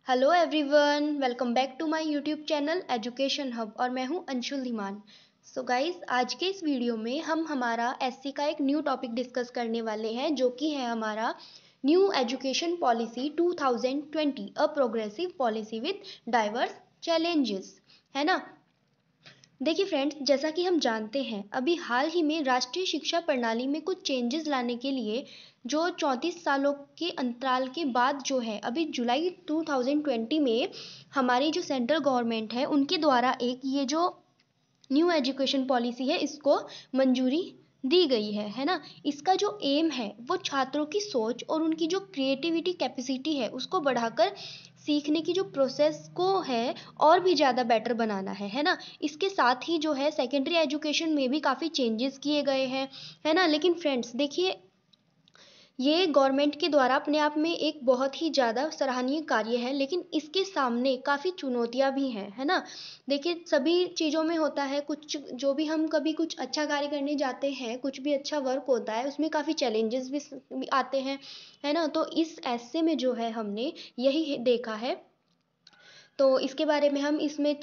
Hello everyone, welcome back to my YouTube channel education hub और मैं हूं Anshul Dhiman. So guys, आज के इस वीडियो में हम हमारा एससी का एक न्यू टॉपिक डिस्कस करने वाले हैं जो कि है हमारा new education policy 2020, a progressive policy with diverse challenges, है ना। देखिए फ्रेंड्स, जैसा कि हम जानते हैं अभी हाल ही में राष्ट्रीय शिक्षा प्रणाली में कुछ चेंजेस लाने के लिए जो 34 सालों के अंतराल के बाद जो है अभी जुलाई 2020 में हमारी जो सेंट्रल गवर्नमेंट है उनके द्वारा एक ये जो न्यू एजुकेशन पॉलिसी है इसको मंजूरी दी गई है ना। इसका जो एम है वो छात्रों की सोच और उनकी जो क्रिएटिविटी कैपेसिटी है उसको बढ़ाकर सीखने की जो प्रोसेस को है और भी ज़्यादा बेटर बनाना है ना। इसके साथ ही जो है सेकेंडरी एजुकेशन में भी काफ़ी चेंजेस किए गए हैं, है ना। लेकिन फ्रेंड्स देखिए, ये गवर्नमेंट के द्वारा अपने आप में एक बहुत ही ज़्यादा सराहनीय कार्य है, लेकिन इसके सामने काफ़ी चुनौतियाँ भी हैं, है ना। देखिए, सभी चीज़ों में होता है कुछ, जो भी हम कभी कुछ अच्छा कार्य करने जाते हैं, कुछ भी अच्छा वर्क होता है उसमें काफ़ी चैलेंजेस भी आते हैं, है ना। तो इस ऐसे में जो है हमने यही देखा है, तो इसके बारे में हम इसमें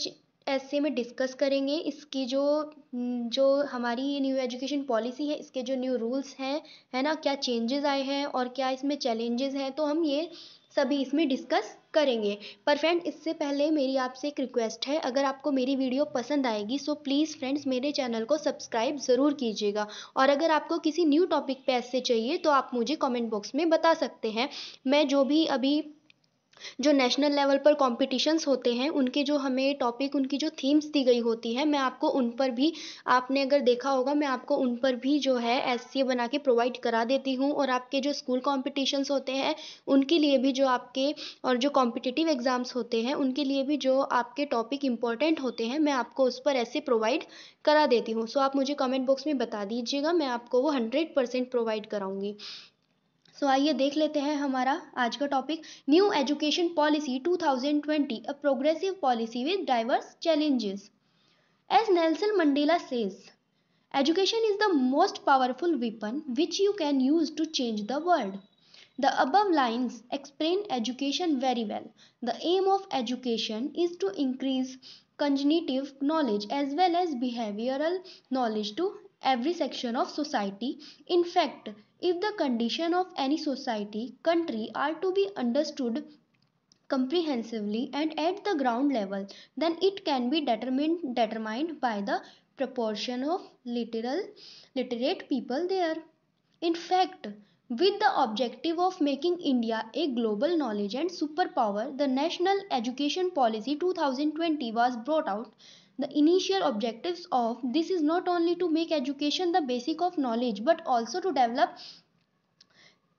ऐसे में डिस्कस करेंगे। इसकी जो हमारी ये न्यू एजुकेशन पॉलिसी है, इसके जो न्यू रूल्स हैं, है ना, क्या चेंजेस आए हैं और क्या इसमें चैलेंजेस हैं, तो हम ये सभी इसमें डिस्कस करेंगे। पर फ्रेंड, इससे पहले मेरी आपसे एक रिक्वेस्ट है, अगर आपको मेरी वीडियो पसंद आएगी सो प्लीज़ फ्रेंड्स मेरे चैनल को सब्सक्राइब ज़रूर कीजिएगा। और अगर आपको किसी न्यू टॉपिक पे ऐसे चाहिए तो आप मुझे कमेंट बॉक्स में बता सकते हैं। मैं जो भी अभी जो नेशनल लेवल पर कॉम्पिटिशन्स होते हैं उनके जो हमें टॉपिक, उनकी जो थीम्स दी गई होती है, मैं आपको उन पर भी, आपने अगर देखा होगा, मैं आपको उन पर भी जो है एसए बना के प्रोवाइड करा देती हूँ। और आपके जो स्कूल कॉम्पिटिशन्स होते हैं उनके लिए भी, जो आपके और जो कॉम्पिटिटिव एग्ज़ाम्स होते हैं उनके लिए भी जो आपके टॉपिक इम्पोर्टेंट होते हैं, मैं आपको उस पर ऐसे प्रोवाइड करा देती हूँ। सो आप मुझे कमेंट बॉक्स में बता दीजिएगा, मैं आपको वो 100% प्रोवाइड कराऊंगी। सो आइए देख लेते हैं हमारा आज का topic, new education policy 2020, a progressive policy with diverse challenges. As Nelson Mandela says, education is the most powerful weapon which you can use to change the world. The above lines explain education very well. The aim of education is to increase cognitive knowledge as well as behavioral knowledge to every section of society. In fact, if the condition of any society, country are to be understood comprehensively and at the ground level, then it can be determined by the proportion of literate people there. In fact, with the objective of making India a global knowledge and superpower, the National Education Policy 2020 was brought out. The initial objectives of this is not only to make education the basic of knowledge but also to develop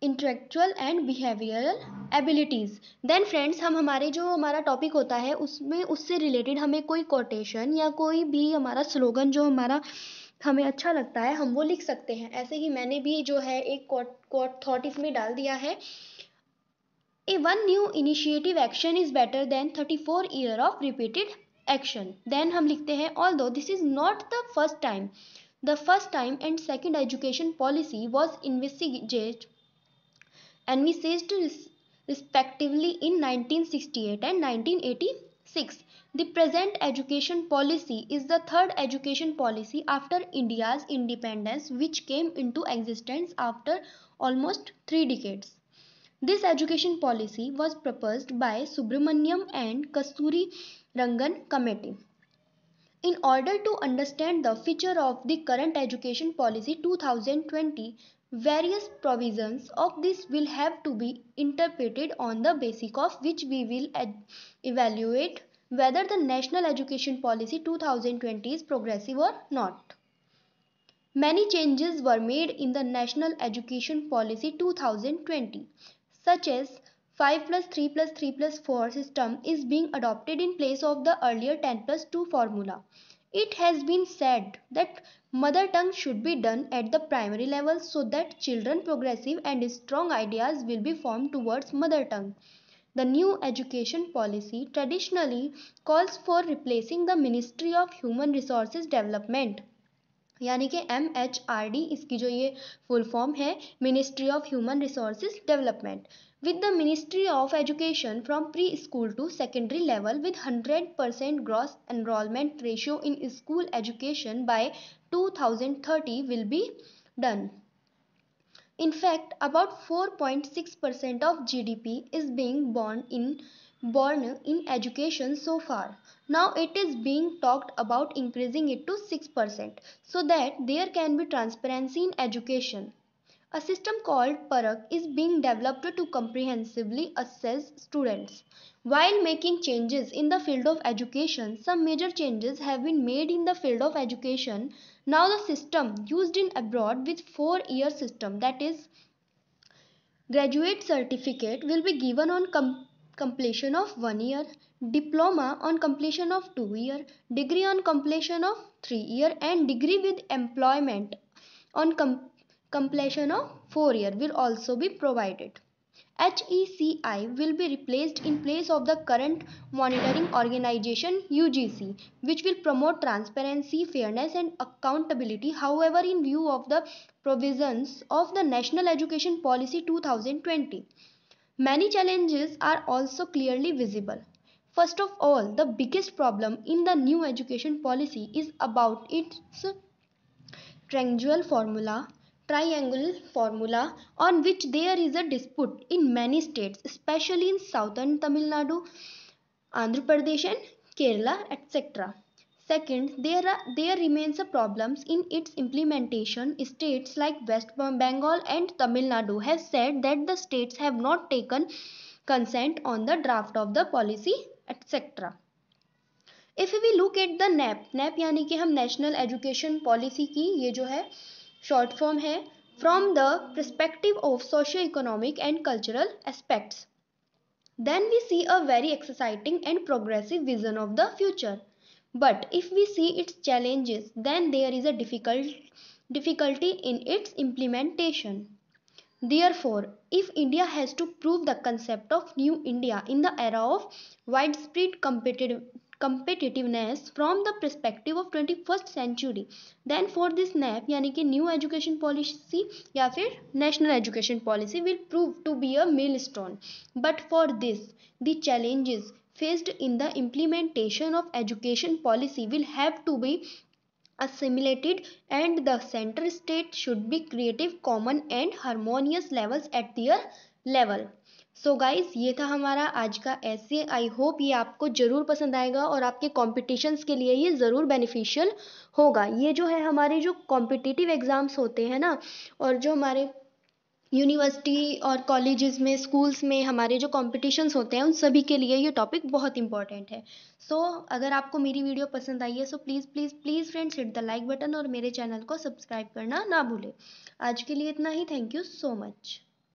intellectual and behavioural abilities. Then friends, हम हमारे जो हमारा topic होता है उसमें उससे related हमें कोई कोटेशन या कोई भी हमारा स्लोगन जो हमारा हमें अच्छा लगता है हम वो लिख सकते हैं। ऐसे ही मैंने भी जो है एक कोट थॉट इसमें डाल दिया है, a one new initiative action is better than 34 year of repeated action. Then हम लिखते हैं, although this is not the first time, the first time and second education policy was investigated envisaged respectively in 1968 and 1986. The present education policy is the third education policy after India's independence, which came into existence after almost 3 decades. This education policy was proposed by Subramaniam and Kasturi Rangan Committee. In order to understand the feature of the current education policy 2020, various provisions of this will have to be interpreted on the basis of which we will evaluate whether the National Education Policy 2020 is progressive or not. Many changes were made in the National Education Policy 2020, such as 5 plus 3 plus 3 plus 4 system is being adopted in place of the earlier 10 plus 2 formula. It has been said that mother tongue should be done at the primary level so that children progressive and strong ideas will be formed towards mother tongue. The new education policy traditionally calls for replacing the Ministry of Human Resources Development, यानी कि MHRD, इसकी जो ये full form है, ministry of human resources development, with the Ministry of Education from preschool to secondary level with 100% gross enrollment ratio in school education by 2030 will be done. In fact, about 4.6% of GDP is being born in education so far. Now it is being talked about increasing it to 6% so that there can be transparency in education. A system called Parak is being developed to comprehensively assess students. While making changes in the field of education, some major changes have been made in the field of education. Now the system used in abroad with 4-year system, that is graduate certificate, will be given on completion of 1 year, diploma on completion of 2 year, degree on completion of 3 year, and degree with employment on completion of 4 year will also be provided. HECI will be replaced in place of the current monitoring organization UGC, which will promote transparency, fairness and accountability. However, in view of the provisions of the National Education Policy 2020, many challenges are also clearly visible. First of all, the biggest problem in the new education policy is about its triangle formula on which there is a dispute in many states, especially in southern Tamil Nadu, Andhra Pradesh and Kerala, etc. Second, there remains a problems in its implementation. States like West Bengal and Tamil Nadu have said that the states have not taken consent on the draft of the policy, etc. If we look at the NEP यानी कि हम national education policy की ये जो है short form है from the perspective of socio economic and cultural aspects, then we see a very exciting and progressive vision of the future. But if we see its challenges, then there is a difficulty in its implementation. Therefore, if India has to prove the concept of New India in the era of widespread competitiveness from the perspective of 21st century, then for this NAP यानी कि New Education Policy या फिर National Education Policy will prove to be a milestone. But for this, the challenges faced in the implementation of education policy will have to be assimilated, and the center state should be creative, common and harmonious levels at their level. So guys, ये था हमारा आज का ऐसे. I hope ये आपको ज़रूर पसंद आएगा और आपके कॉम्पिटिशन्स के लिए ये ज़रूर बेनिफिशियल होगा. ये जो है हमारे जो कॉम्पिटिटिव एग्ज़ाम्स होते हैं ना, और जो हमारे यूनिवर्सिटी और कॉलेजेस में, स्कूल्स में हमारे जो कॉम्पिटिशन्स होते हैं, उन सभी के लिए ये टॉपिक बहुत इंपॉर्टेंट है. सो अगर आपको मेरी वीडियो पसंद आई है so please please please friends hit the like button और मेरे चैनल को सब्सक्राइब करना ना भूलें. आज के लिए इतना ही. Thank you so much.